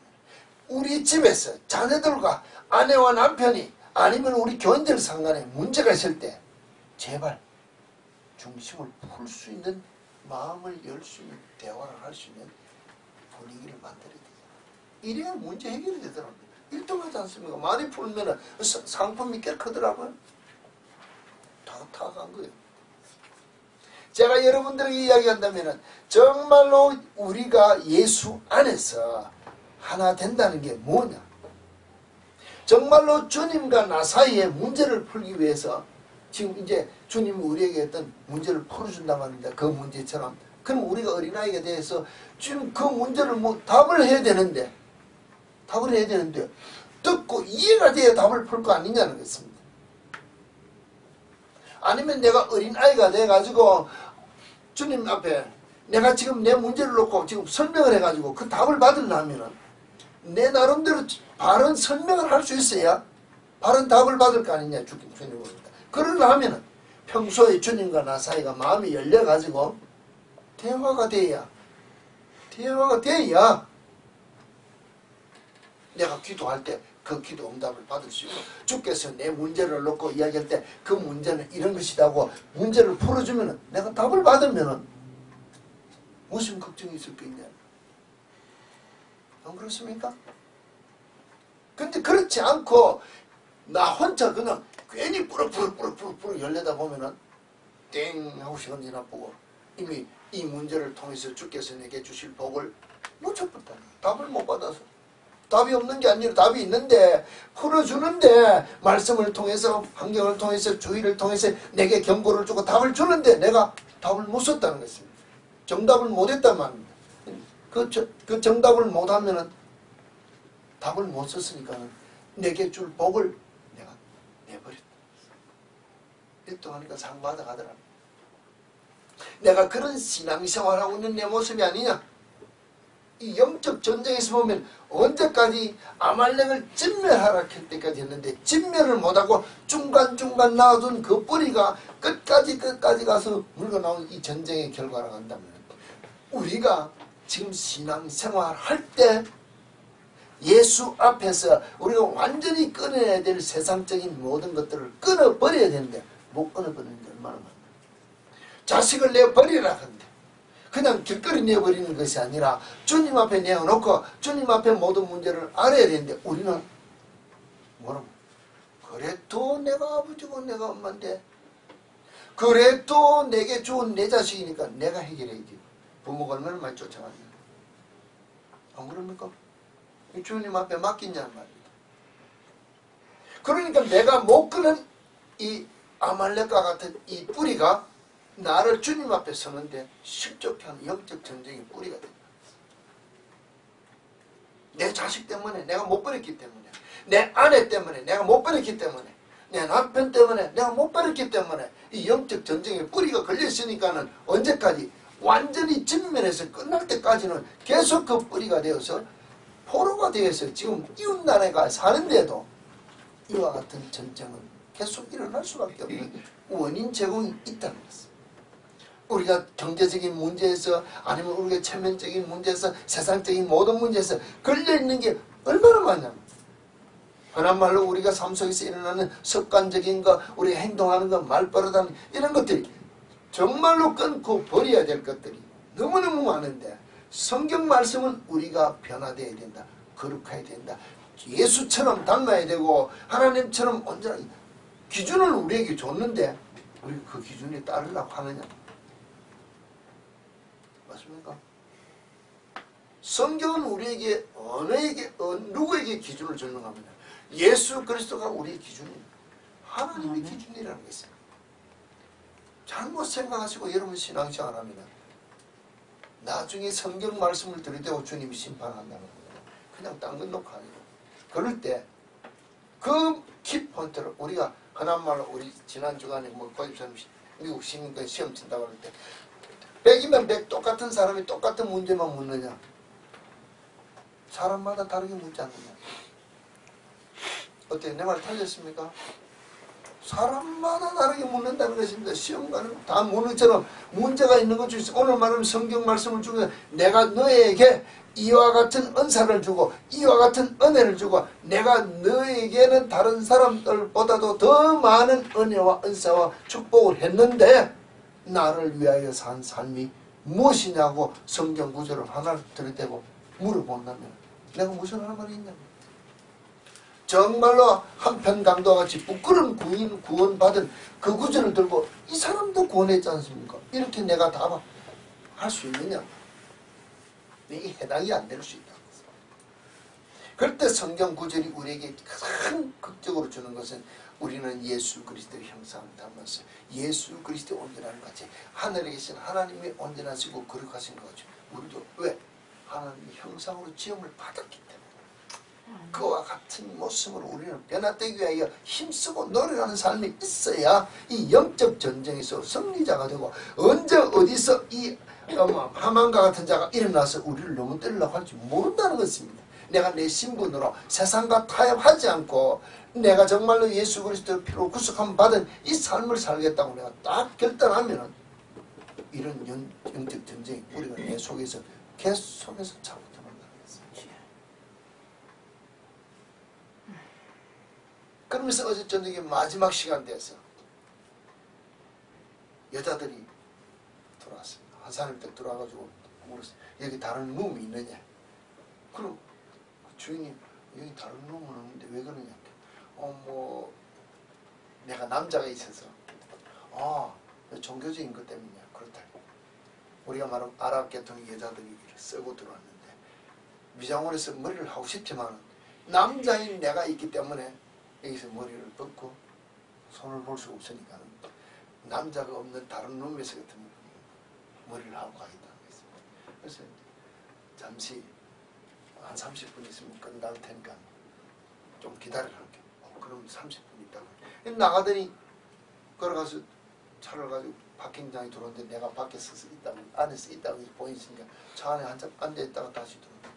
S1: 우리 집에서 자녀들과 아내와 남편이 아니면 우리 교인들 상간에 문제가 있을 때 제발 중심을 풀 수 있는 마음을 열 수 있는 대화를 할 수 있는 분위기를 만들어야 되잖아. 이래야 문제 해결이 되더라고요. 1등 하지 않습니까? 많이 풀면 상품이 꽤 크더라고요. 다 타간 거예요. 제가 여러분들에게 이야기한다면 정말로 우리가 예수 안에서 하나 된다는 게 뭐냐? 정말로 주님과 나 사이에 문제를 풀기 위해서 지금 이제 주님이 우리에게 어떤 문제를 풀어준단 말입니다. 그 문제처럼. 그럼 우리가 어린아이가 돼서 지금 그 문제를 답을 해야 되는데 듣고 이해가 돼야 답을 풀 거 아니냐는 것입니다. 아니면 내가 어린아이가 돼가지고 주님 앞에 내가 지금 내 문제를 놓고 지금 설명을 해가지고 그 답을 받으려면은 내 나름대로 바른 설명을 할 수 있어야 바른 답을 받을 거 아니냐 주님입니다. 그러려면은 평소에 주님과 나 사이가 마음이 열려가지고 대화가 돼야 내가 기도할 때 그 기도 응답을 받을 수 있고 주께서 내 문제를 놓고 이야기할 때 그 문제는 이런 것이라고 문제를 풀어주면은 내가 답을 받으면은 무슨 걱정이 있을 게 있냐? 안 그렇습니까? 근데 그렇지 않고 나 혼자 그냥 괜히 뿌르 열려다 보면은 땡 하고 시간 지나보고 이미 이 문제를 통해서 주께서 내게 주실 복을 놓쳐버렸다. 답을 못 받아서. 답이 없는 게 아니라 답이 있는데 풀어주는데 말씀을 통해서 환경을 통해서 주의를 통해서 내게 경고를 주고 답을 주는데 내가 답을 못 썼다는 것입니다. 정답을 못했단 말입니다. 그 정답을 못하면은 답을 못 썼으니까 내게 줄 복을 내가 내버렸다. 1등 하니까 상 받아가더라. 내가 그런 신앙생활하고 있는 내 모습이 아니냐. 이 영적 전쟁에서 보면 언제까지 아말렉을 진멸하라 할 때까지 했는데 진멸을 못하고 중간중간 놔둔 그 뿌리가 끝까지 가서 물러나온 이 전쟁의 결과를 한다면 우리가 지금 신앙생활 할 때 예수 앞에서 우리가 완전히 끊어야 될 세상적인 모든 것들을 끊어버려야 되는데 못 끊어버리는 게 얼마나 많아요. 자식을 내버리라 하는데 그냥 길거리 내버리는 것이 아니라 주님 앞에 내어놓고 주님 앞에 모든 문제를 알아야 되는데 우리는 뭐라고? 그래도 내가 아버지고 내가 엄마인데 그래도 내게 좋은 내 자식이니까 내가 해결해야지. 부모가 얼마나 많이 쫓아가냐. 안 그럽니까? 주님 앞에 맡기냐는 말입니다. 그러니까 내가 못 끄는 이 아말렉과 같은 이 뿌리가 나를 주님 앞에 서는데 실족해 하는 영적 전쟁의 뿌리가 된다. 내 자식 때문에 내가 못 버렸기 때문에, 내 아내 때문에 내가 못 버렸기 때문에, 내 남편 때문에 내가 못 버렸기 때문에 이 영적 전쟁의 뿌리가 걸려있으니까는 언제까지 완전히 진면에서 끝날 때까지는 계속 그 뿌리가 되어서 포로가 되어서 지금 이웃나라에 사는데도 이와 같은 전쟁은 계속 일어날 수밖에 없는 원인 제공이 있다는 것입니다. 우리가 경제적인 문제에서 아니면 우리가 체면적인 문제에서 세상적인 모든 문제에서 걸려있는 게 얼마나 많냐면 흔한 말로 우리가 삶 속에서 일어나는 습관적인 거, 우리가 행동하는 거, 말버릇하는 이런 것들이 정말로 끊고 버려야 될 것들이 너무너무 많은데 성경 말씀은 우리가 변화되어야 된다. 거룩해야 된다. 예수처럼 닮아야 되고 하나님처럼 언제나 기준을 우리에게 줬는데 우리 그 기준에 따르려고 하느냐? 맞습니까? 성경은 우리에게 누구에게 기준을 주는 겁니다. 예수 그리스도가 우리의 기준입니다. 하나님의 기준이라는 게 있어요. 잘못 생각하시고 여러분 신앙생활 하면 나중에 성경 말씀을 들이대고 주님이 심판한다는 거예요. 그냥 딴 건 놓고 아니고. 그럴 때 그 키포인트를 우리가 흔한 말로 우리 지난 주간에 뭐 고집사님 미국 시민권 시험 친다고 할 때 100이면 100 똑같은 사람이 똑같은 문제만 묻느냐? 사람마다 다르게 묻지 않느냐? 어때요? 내 말 틀렸습니까? 사람마다 다르게 묻는다는 것입니다. 시험관은 다 묻는 것처럼 문제가 있는 것 중에서 오늘 말하면 성경 말씀을 주면서 내가 너에게 이와 같은 은사를 주고 이와 같은 은혜를 주고 내가 너에게는 다른 사람들보다도 더 많은 은혜와 은사와 축복을 했는데 나를 위하여 산 삶이 무엇이냐고 성경 구절을 하나를 들이대고 물어본다면 내가 무슨 할 말이 있냐고. 정말로 한편 강도와 같이 부끄러운 구원받은 그 구절을 들고 이 사람도 구원했지 않습니까? 이렇게 내가 답할 수 있느냐? 이게 해당이 안 될 수 있다. 그럴 때 성경 구절이 우리에게 가장 극적으로 주는 것은 우리는 예수 그리스도의 형상을 닮아서 예수 그리스도의 온전함을 같이 하늘에 계신 하나님이 온전하시고 거룩하신 거죠. 우리도 왜? 하나님의 형상으로 지음을 받았기 때문에 그와 같은 모습으로 우리는 변화되기 위하여 힘쓰고 노력하는 삶이 있어야 이 영적 전쟁에서 승리자가 되고 언제 어디서 이 하만과 같은 자가 일어나서 우리를 너무 때리려고 할지 모른다는 것입니다. 내가 내 신분으로 세상과 타협하지 않고 내가 정말로 예수 그리스도의 피로 구속함 받은 이 삶을 살겠다고 내가 딱 결단하면 이런 영적 전쟁이 우리가 내 속에서 계속해서 차고 들어간다는 것입니다. 그러면서 어제 저녁에 마지막 시간 돼서 여자들이 들어왔습니다. 한 사람이 딱 들어와가지고 물었어요. 여기 다른 룸이 있느냐? 그럼 주인이 여기 다른 룸은 없는데 왜 그러냐? 뭐 내가 남자가 있어서 종교적인 것 때문이야. 그렇다. 우리가 말하면 아랍 계통의 여자들이 쓰고 들어왔는데 미장원에서 머리를 하고 싶지만 남자인 내가 있기 때문에 여기서 머리를 벗고 손을 볼 수가 없으니까 남자가 없는 다른 룸에서 같은 머리를 하고 가겠다는 거였습니다. 그래서 잠시 한 30분 있으면 끝날 테니까 좀 기다리라고. 그럼 30분 있다고. 나가더니 걸어가서 차를 가지고 파킹장에 들어오는데 내가 밖에 서서 있다고 안에서 있다고 보이니까 차 안에 한참 앉아있다가 다시 들어오는데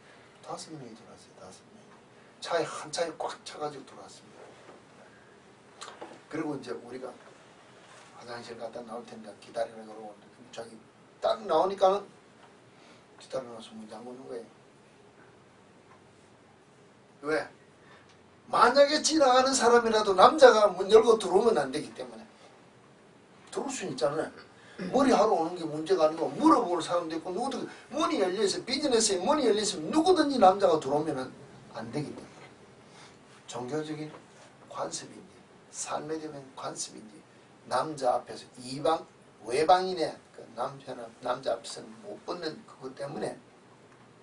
S1: 5명이 들어왔어요. 5명이. 차에 한 차에 꽉 차가지고 들어왔습니다. 그리고 이제 우리가 화장실 갔다 나올 테니까 기다리라고 그러고 자기 딱 나오니까는 기다려놔서 문 잠그는 거예요. 왜? 만약에 지나가는 사람이라도 남자가 문 열고 들어오면 안 되기 때문에. 들어올 수 있잖아요. 머리 하러 오는 게 문제가 아니고 물어볼 사람도 있고 누구든 문이 열려있어 비즈니스에 문이 열려있으면 누구든지 남자가 들어오면 안 되기 때문에. 종교적인 관습인지 삶에 대한 관습인지 남자 앞에서 이방 외방인의 그 남자 앞에서는 못 벗는 그것 때문에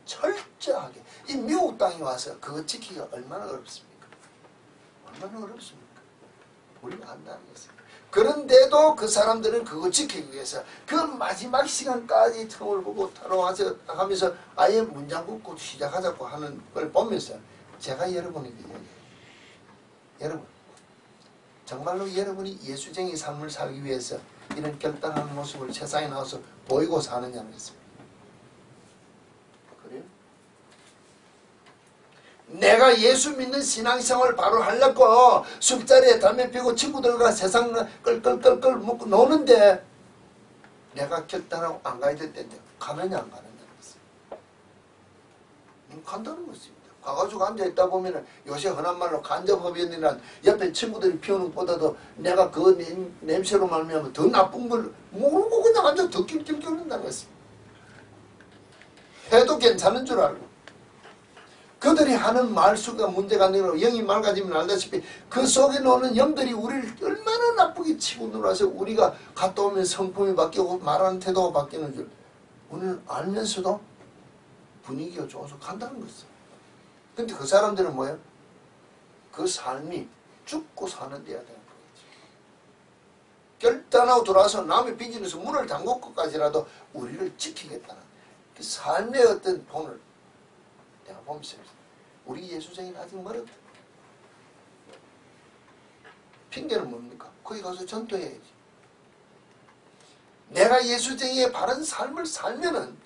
S1: 철저하게 이 미국 땅에 와서 그거 지키기가 얼마나 어렵습니까? 얼마나 어렵습니까? 우리가 안다는 것은. 그런데도 그 사람들은 그거 지키기 위해서 그 마지막 시간까지 틈을 보고 타러와서 하면서 아예 문장 긋고 시작하자고 하는 걸 보면서 제가 여러분에게 얘기해요. 여러분, 정말로 여러분이 예수쟁이 삶을 살기 위해서 이런 결단하는 모습을 세상에 나와서 보이고 사느냐는 것입니다. 그래요? 내가 예수 믿는 신앙생활을 바로 하려고 술자리에 담배 피우고 친구들과 세상 끌끌끌끌 먹고 노는데 내가 결단하고 안 가야 될 텐데 가느냐 안 가느냐는 것입니다. 간다는 것입니다. 가가지고 앉아있다 보면은 요새 흔한 말로 간접흡연이란 옆에 친구들이 피우는 것보다도 내가 그 냄새로 말미암아 더 나쁜 걸 모르고 그냥 앉아 더 낄낄 끓는다는 것입니다. 해도 괜찮은 줄 알고 그들이 하는 말수가 문제가 아니라 영이 맑아지면 알다시피 그 속에 노는 영들이 우리를 얼마나 나쁘게 치고 놀아서 우리가 갔다 오면 성품이 바뀌고 말하는 태도가 바뀌는 줄 우리는 알면서도 분위기가 좋아서 간다는 것이죠. 근데 그 사람들은 뭐예요? 그 삶이 죽고 사는 데야 되는 거겠지. 결단하고 들어와서 남의 빚지면서 문을 잠그고까지라도 우리를 지키겠다는 그 삶의 어떤 본을 내가 보면서 우리 예수쟁이는 아직 멀었다. 핑계는 뭡니까? 거기 가서 전도해야지. 내가 예수쟁이의 바른 삶을 살면은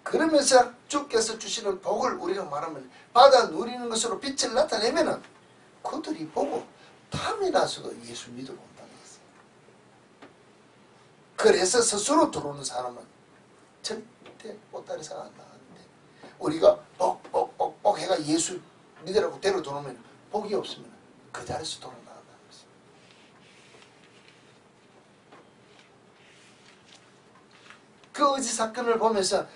S1: 그러면서 주께서 주시는 복을 우리가 말하면 받아 누리는 것으로 빛을 나타내면은 그들이 보고 탐이 나서도 예수 믿으러 온다는 것이에요. 그래서 스스로 들어오는 사람은 절대 보따리 사가 안 나가는데 우리가 복 해가 예수 믿으라고 데려 들어오면 복이 없으면 그 자리에서 돌아 나간다는 것이에요. 그 의지 사건을 보면서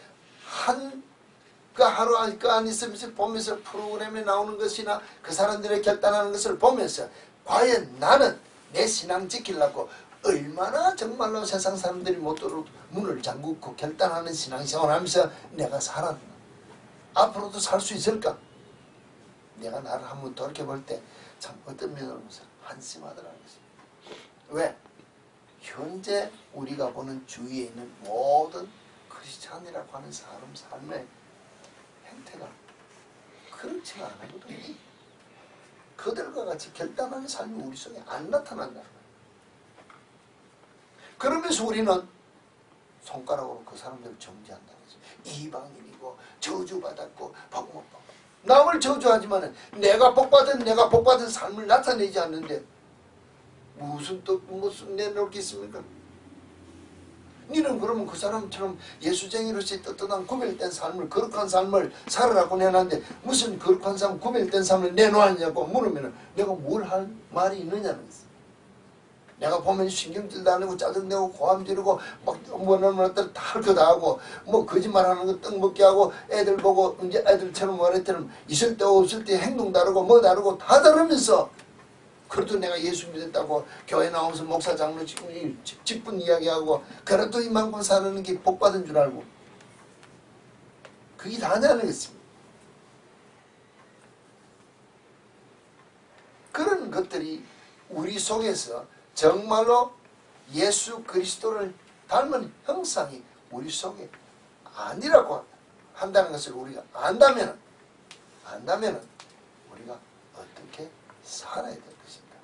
S1: 그 하루 안 있으면서 보면서 프로그램에 나오는 것이나 그 사람들의 결단하는 것을 보면서 과연 나는 내 신앙 지키려고 얼마나 정말로 세상 사람들이 못 들어오고 문을 잠그고 결단하는 신앙생활을 하면서 내가 살았나? 앞으로도 살 수 있을까? 내가 나를 한번 돌이켜볼 때 참 어떤 면으로 보면서 한심하더라는 것입니다. 왜? 현재 우리가 보는 주위에 있는 모든 크리스찬이라고 하는 사람 삶의 행태가 그렇지가 않거든요. 그들과 같이 결단하는 삶이 우리 속에 안 나타난다는 거예요. 그러면서 우리는 손가락으로 그 사람들을 정죄한다는 거죠. 이방인이고 저주받았고 복 못 받고 남을 저주하지만 내가 복받은 삶을 나타내지 않는데 무슨 내놓을 게 있습니까? 너는 그러면 그 사람처럼 예수쟁이로서 떳떳한 구별된 삶을 거룩한 삶을 살아라고 내놨는데 무슨 거룩한 삶 구별된 삶을 내놓았냐고 물으면 내가 뭘 할 말이 있느냐는 거지. 내가 보면 신경질도 안 내고 짜증내고 고함 지르고 막 뭐라는 것들 다 할 거 다 하고 뭐 거짓말하는 거 떡 먹게 하고 애들 보고 이제 애들처럼 말했더니 있을 때 없을 때 행동 다르고 뭐 다르고 다 다르면서 그래도 내가 예수 믿었다고 교회 나오면서 목사 장로 직분 이야기하고 그래도 이만큼 사는 게 복받은 줄 알고 그게 다냐는 것입니다. 그런 것들이 우리 속에서 정말로 예수 그리스도를 닮은 형상이 우리 속에 아니라고 한다는 것을 우리가 안다면 우리가 어떻게 살아야 될 것인가.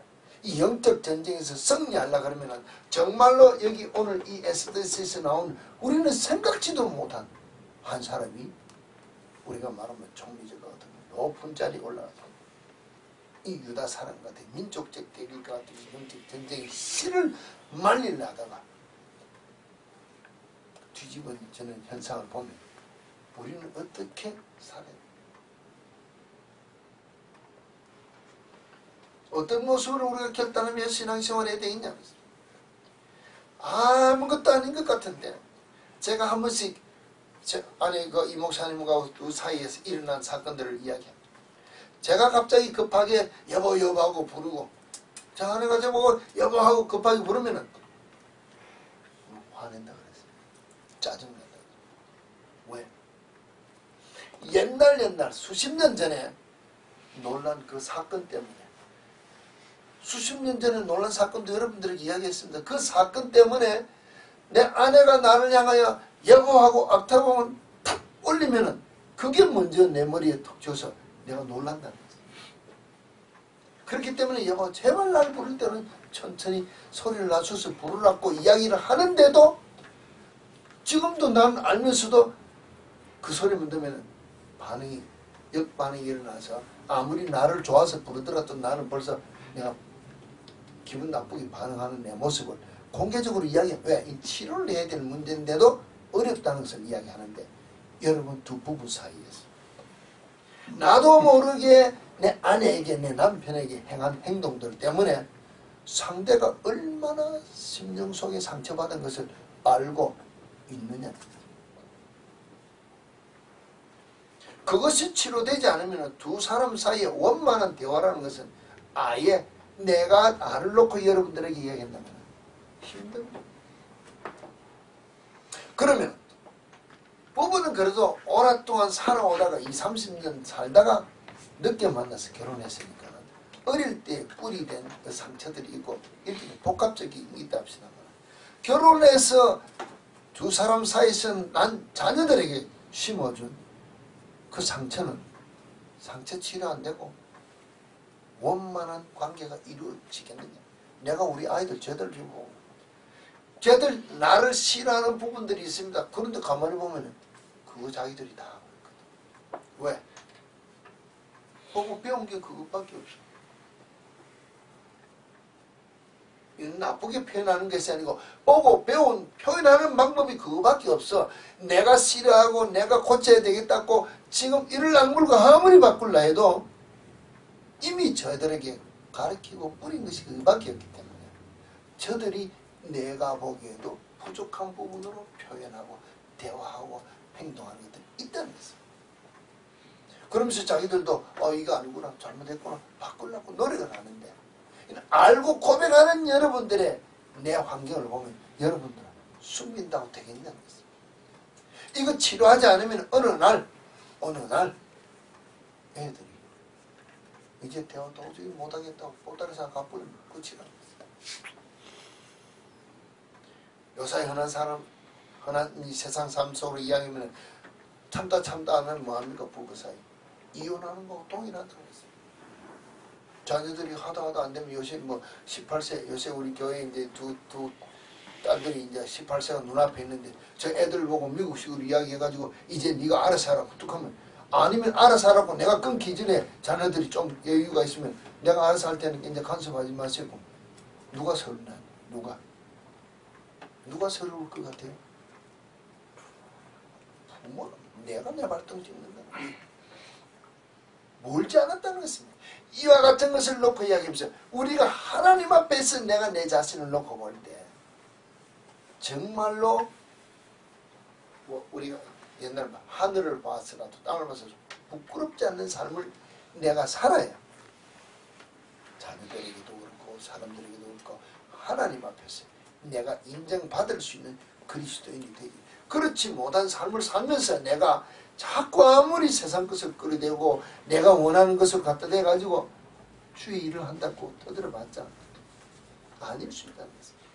S1: 이 영적 전쟁에서 승리하려고 그러면 정말로 여기 오늘 이 SDS에서 나온 우리는 생각지도 못한 한 사람이 우리가 말하면 총리제가 어떤 높은 자리에 올라가서 이 유다 사람 같은 민족적 대립과 같은 영적 전쟁의 씨를 말리려 하다가 뒤집어지는 현상을 보면 우리는 어떻게 살아야 돼? 어떤 모습으로 우리가 결단하며 신앙생활을 해야 되겠냐? 아무것도 아닌 것 같은데 제가 한 번씩 아니 이 목사님과 그 사이에서 일어난 사건들을 이야기합니다. 제가 갑자기 급하게 여보 하고 부르고 저 아내가 저보고 여보하고 급하게 부르면은 화낸다 그랬어요. 짜증난다. 왜? 옛날 수십 년 전에 놀란 그 사건 때문에, 수십 년 전에 놀란 사건도 여러분들에게 이야기했습니다. 그 사건 때문에 내 아내가 나를 향하여 여보하고 악타공을 탁 올리면은 그게 먼저 내 머리에 톡 쳐서 내가 놀란다는 거예요. 그렇기 때문에 여보 제발 날 부를 때는 천천히 소리를 낮춰서 부르라고 이야기를 하는데도 지금도 난 알면서도 그 소리만 들으면 역반응이 일어나서 아무리 나를 좋아서 부르더라도 나는 벌써 내가 기분 나쁘게 반응하는 내 모습을 공개적으로 왜? 이 치료를 해야 될 문제인데도 어렵다는 것을 이야기하는데, 여러분 두 부부 사이에서 나도 모르게 내 아내에게 내 남편에게 행한 행동들 때문에 상대가 얼마나 심령 속에 상처받은 것을 알고 있느냐. 그것이 치료되지 않으면 두 사람 사이에 원만한 대화라는 것은 아예 내가 나를 놓고 여러분들에게 이야기한다면 힘듭니다. 그러면 부부는 그래도 오랫동안 살아오다가 20, 30년 살다가 늦게 만나서 결혼했으니까 어릴 때 뿌리 된 그 상처들이 있고 이렇게 복합적인 게 있다 합시다. 결혼해서 두 사람 사이에서 난 자녀들에게 심어준 그 상처는 상처 치료 안 되고 원만한 관계가 이루어지겠느냐. 내가 우리 아이들 쟤들 보고 쟤들 나를 싫어하는 부분들이 있습니다. 그런데 가만히 보면 그거 자기들이 다 그렇거든. 왜? 보고 배운 게 그것밖에 없어. 나쁘게 표현하는 것이 아니고 보고 배운 표현하는 방법이 그거밖에 없어. 내가 싫어하고 내가 고쳐야 되겠다고 지금 이를 악물고 아무리 바꿀라 해도 이미 저들에게 가르치고 뿌린 것이 그거밖에 없기 때문에 저들이 내가 보기에도 부족한 부분으로 표현하고 대화하고 행동하는 것들이 있다는 것입니다. 그러면서 자기들도 이거 아니구나, 잘못했구나, 바꾸려고 노력을 하는데, 알고 고백하는 여러분들의 내 환경을 보면 여러분들은 숨긴다고 되겠냐는 것입니다. 이거 치료하지 않으면 어느 날 애들이 이제 대화 도저히 못하겠다고 보따리사 갚으면 끝이라는 것입니다. 요사이 흔한 이 세상 삶 속으로 이야기하면 참다 하면 뭐합니까? 부부 사이 이혼하는 거하고 동일하다는 것입니다. 자녀들이 하다 안 되면 요새 18세, 요새 우리 교회 이제 두 딸들이 이제 18세가 눈앞에 있는데 저 애들 보고 미국식으로 이야기해가지고 이제 네가 알아서 하라고 뚝 하면, 아니면 알아서 하라고 내가 끊기 전에 자녀들이 좀 여유가 있으면 내가 알아서 할 때는 이제 간섭하지 마시고. 누가 서운하냐? 누가 서러울 것 같아요? 부모는 내가 내 발등 찍는다. 멀지 않았다는 것입니다. 이와 같은 것을 놓고 이야기하면서 우리가 하나님 앞에서 내가 내 자신을 놓고 볼 때 정말로 우리가 옛날 하늘을 봐서라도 땅을 봐서 부끄럽지 않는 삶을 내가 살아야 자녀들에게도 그렇고 사람들에게도 그렇고 하나님 앞에서 내가 인정받을 수 있는 그리스도인이 되기. 그렇지 못한 삶을 살면서 내가 자꾸 아무리 세상 것을 끌어대고 내가 원하는 것을 갖다 대가지고 주의 일을 한다고 떠들어봤자 아닐 수 있다는 것입니다.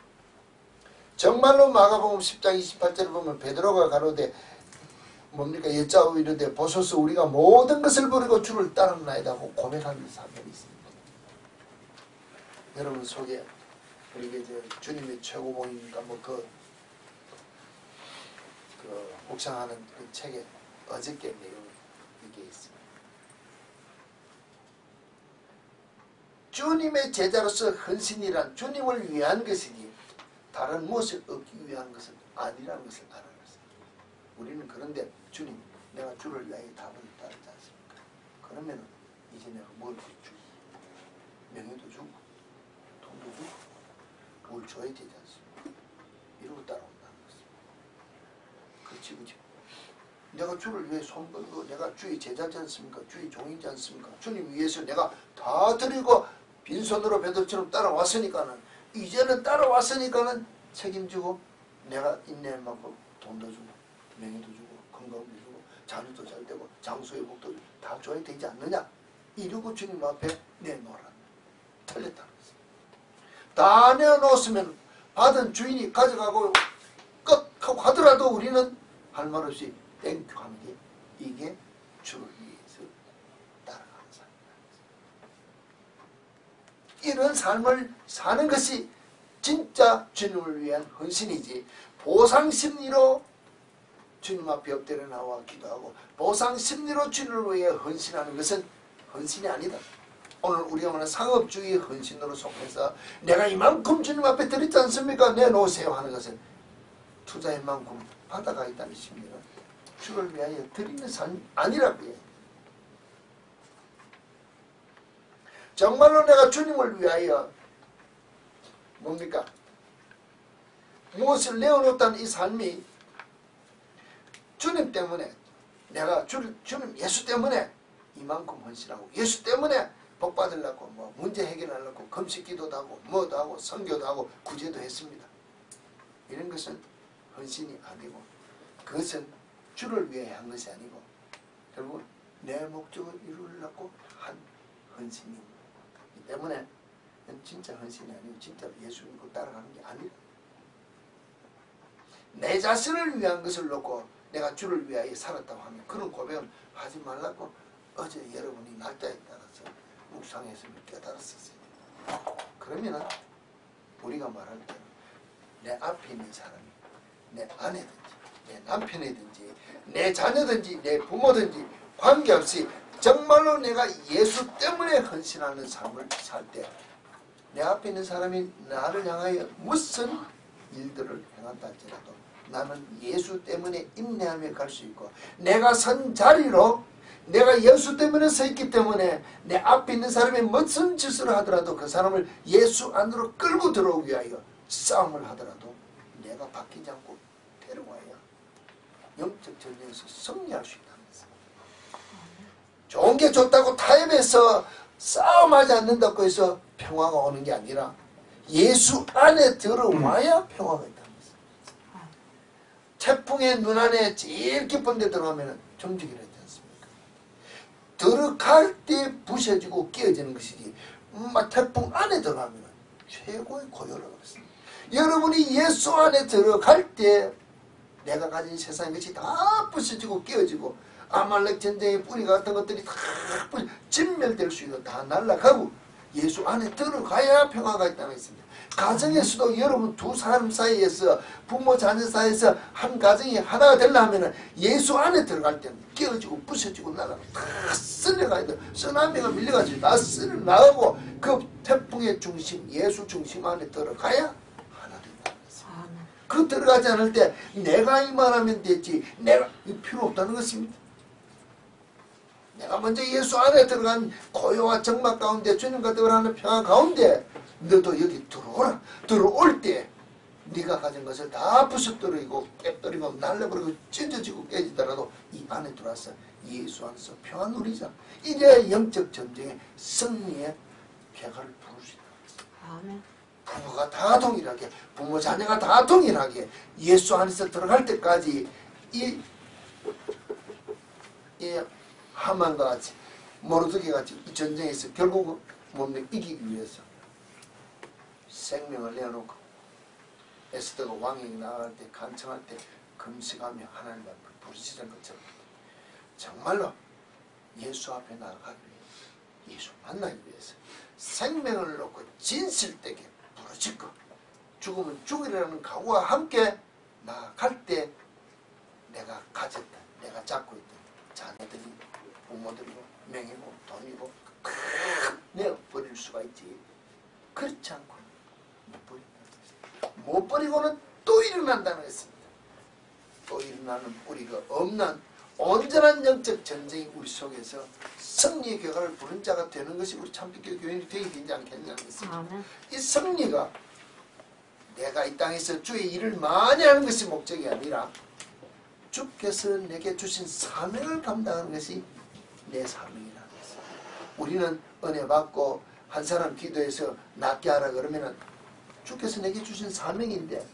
S1: 정말로 마가복음 10장 28절을 보면 베드로가 가로되 뭡니까? 여짜오 이르되 보소서 우리가 모든 것을 버리고 주를 따르나이다 하고 고백하는 사람이 있습니다. 여러분 속에 우리가 이제 주님의 최고봉인가 그 묵상하는 그 책에 어저께 내용이 이게 있습니다. 주님의 제자로서 헌신이란 주님을 위한 것이니 다른 무엇을 얻기 위한 것은 아니라는 것을 알아야 했습니다. 우리는 그런데 주님, 내가 주를 위하여 답을 따르지 않습니까? 그러면 이제 내가 뭘 주고 명예도 주고 돈도 주고 뭘 줘야 되지 않습니까? 이러고 따라온다는 것입니다. 그렇지. 내가 주를 위해 손 걸고 내가 주의 제자지 않습니까? 주의 종이지 않습니까? 주님 위해서 내가 다 드리고 빈손으로 베드로처럼 따라왔으니까는 이제는 따라왔으니까는 책임지고 내가 인내만큼 돈도 주고 명예도 주고 건강도 주고 자녀도 잘 되고 장수의 복도 다 줘야 되지 않느냐 이러고 주님 앞에 내놓으라. 틀렸다는 거죠. 다 내놓았으면 받은 주인이 가져가고 끝하고 하더라도 우리는 할 말 없이 땡큐 하는 게 이게 주를 위해서 따라가는 삶이다. 이런 삶을 사는 것이 진짜 주님을 위한 헌신이지 보상심리로 주님 앞에 엎드려 나와 기도하고 보상심리로 주님을 위해 헌신하는 것은 헌신이 아니다. 오늘 우리가 말하는 상업주의 헌신으로 속해서 내가 이만큼 주님 앞에 드리지 않습니까? 내놓으세요 하는 것은 투자의 만큼 받아가겠다는 심리는 주를 위하여 드리는 삶이 아니라고요. 정말로 내가 주님을 위하여 뭡니까? 무엇을 내어놓았다는 이 삶이 주님 때문에 내가 주님 예수 때문에 이만큼 헌신하고 예수 때문에 복 받으려고 뭐 문제 해결하려고 금식 기도도 하고 뭐도 하고 선교도 하고 구제도 했습니다. 이런 것은 헌신이 아니고 그것은 주를 위해 한 것이 아니고 결국 내 목적을 이루려고 한 헌신입니다. 때문에 진짜 헌신이 아니고 진짜 예수 믿고 따라가는 게 아니라 내 자신을 위한 것을 놓고 내가 주를 위하여 살았다고 하면 그런 고백은 하지 말라고 어제 여러분이 날짜에 따라서 묵상해서 깨달았었어요. 그러면은 우리가 말할 때는 내 앞에 있는 사람이 내 아내든지 내 남편이든지 내 자녀든지 내 부모든지 관계없이 정말로 내가 예수 때문에 헌신하는 삶을 살 때 내 앞에 있는 사람이 나를 향하여 무슨 일들을 행한다 할지라도 나는 예수 때문에 인내하며 갈 수 있고 내가 선 자리로 내가 예수 때문에 서 있기 때문에 내 앞에 있는 사람이 무슨 짓을 하더라도 그 사람을 예수 안으로 끌고 들어오기 위하여 싸움을 하더라도 내가 바뀌지 않고 데려와야 영적 전쟁에서 승리할 수 있다는 것입니다. 좋은 게 좋다고 타협해서 싸움하지 않는다고 해서 평화가 오는 게 아니라 예수 안에 들어와야 평화가 있다는 것입니다. 태풍의 눈 안에 제일 깊은 데 들어가면 정직이라 했지 않습니까? 들어갈 때 부셔지고 깨어지는 것이지 태풍 안에 들어가면 최고의 고요라고 그랬습니다. 여러분이 예수 안에 들어갈 때 내가 가진 세상의 것이 다 부서지고 깨어지고 아말렉 전쟁의 뿌리 같은 것들이 다 진멸될 수 있고 다 날아가고 예수 안에 들어가야 평화가 있다고 했습니다. 가정에서도 여러분 두 사람 사이에서 부모 자녀 사이에서 한 가정이 하나가 되려면 예수 안에 들어갈 때는 깨어지고 부서지고 날아가고 다 쓸려가야 돼. 쓰나미가 밀려가지고 다 쓸려나가고 그 태풍의 중심 예수 중심 안에 들어가야 하나 된다는 것입니다. 그 들어가지 않을 때 내가 이만하면 됐지 내가 필요 없다는 것입니다. 내가 먼저 예수 안에 들어간 고요와 정막 가운데 주님과 들어가는 평화 가운데 너도 여기 들어오라. 들어올 때 네가 가진 것을 다 부숴뜨리고 깨뜨리고 날려버리고 찢어지고 깨지더라도 이 안에 들어와서 예수 안에서 평화 누리자. 이래 영적 전쟁의 승리의 쾌가를 부를 수 있다. 아멘. 부부가 다 동일하게 부모 자녀가 다 동일하게 예수 안에서 들어갈 때까지 이 하만과 같이 모르드게 같이 이 전쟁에서 결국은 뭡니까? 이기기 위해서 생명을 내어놓고 에스더가 왕에게 나갈 때 간청할 때 금식하며 하나님 앞에 부르짖은 것처럼 정말로 예수 앞에 나아가기 위해 예수 만나기 위해서 생명을 놓고 진실되게 부르짖고 죽으면 죽으리라는 각오와 함께 나아갈 때 내가 가졌다 내가 잡고 있던 자녀들이 부모들이고 명예고 돈이고 내어버릴 수가 있지. 그렇지 않고 못 버린다는 것입니다. 못 버리고는 또 일어난다는 것입니다. 또 일어나는 우리가 없는 온전한 영적 전쟁이 우리 속에서 승리의 결과를 부른 자가 되는 것이 우리 참빛교 교인이 되게 되지 않겠냐는 것입니다. 이 승리가 내가 이 땅에서 주의 일을 많이 하는 것이 목적이 아니라 주께서 내게 주신 사명을 감당하는 것이 내 사명이라는 것입니다. 우리는 은혜 받고 한 사람 기도해서 낫게 하라 그러면은 주께서 내게 주신 사명인데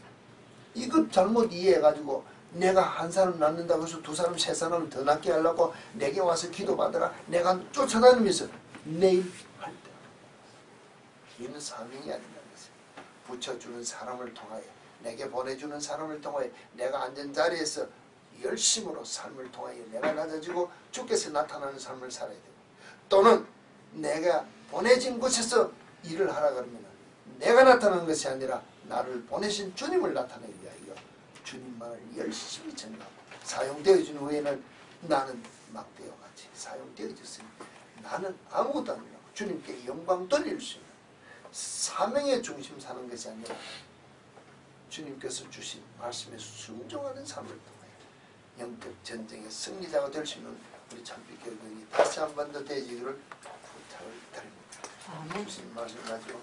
S1: 이것 잘못 이해해가지고 내가 한 사람 낳는다고 해서 두 사람 세 사람 더 낳게 하려고 내게 와서 기도받으라 내가 쫓아다니면서 내일 할 때 이는 사명이 아니라는 것을 붙여주는 사람을 통하여 내게 보내주는 사람을 통하여 내가 앉은 자리에서 열심으로 삶을 통하여 내가 낮아지고 주께서 나타나는 삶을 살아야 되고 또는 내가 보내진 곳에서 일을 하라 그러면 내가 나타나는 것이 아니라 나를 보내신 주님을 나타내기 위하여 주님만을 열심히 전하고 사용되어진 후에는 나는 막대와같이 사용되어졌으니 나는 아무것도 아니라고 주님께 영광 돌릴 수 있는 사명의 중심 사는 것이 아니라 주님께서 주신 말씀에 순종하는 삶을 통해 영적 전쟁의 승리자가 될 수 있는 우리 참빛교육이 다시 한 번 더 되어지기를 부탁을 드립니다.
S2: 아멘.
S1: 무슨 말씀 가지고